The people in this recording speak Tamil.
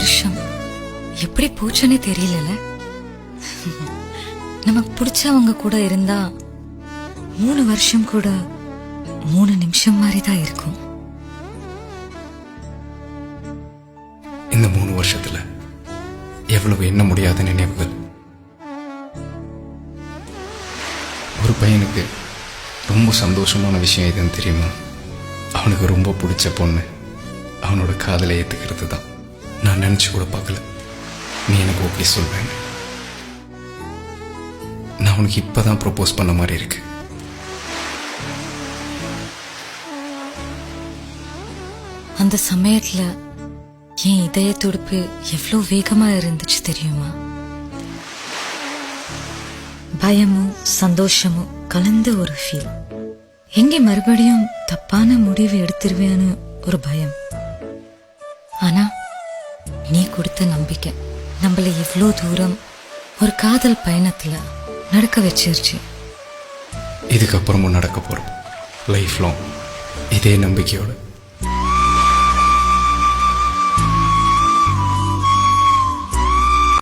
வருஷம் எப்படி போச்சுன்னே தெரியல. நமக்கு பிடிச்சவங்க கூட இருந்தா 3 வருஷம் கூட 3 நிமிஷம் மாதிரி தான் இருக்கும். இந்த 3 வருஷத்துல எவ்வளவு எண்ண முடியாத நினைவுகள். ஒரு பையனுக்கு ரொம்ப சந்தோஷமான விஷயம் எதுன்னு தெரியுமா? அவனுக்கு ரொம்ப பிடிச்ச பொண்ணு அவனோட காதலை ஏத்துக்கிறது தான். நான் நினைச்சு கூட பார்க்கல நீ எனக்கு ஓகே சொல்வேன். நான் உனக்கு இப்பதான் ப்ரொபோஸ் பண்ண மாதிரி இருக்கு. அந்த சமயத்துல என் இதய துடிப்பு எவ்வளவு வேகமா இருந்துச்சு தெரியுமா? பயமும் சந்தோஷமும் கலந்த ஒரு ஃபீல். எங்கே மறுபடியும் தப்பான முடிவு எடுத்துருவேன்னு ஒரு பயம். ஆனா நீ கொடுத்த நம்பிக்கை நம்மள இவ்வளோ தூரம் ஒரு காதல் பயணத்துல நடக்க வச்சிருச்சு. இதுக்கப்புறமும் நடக்க போறோம் லைஃப் லாங் இதே நம்பிக்கையோட.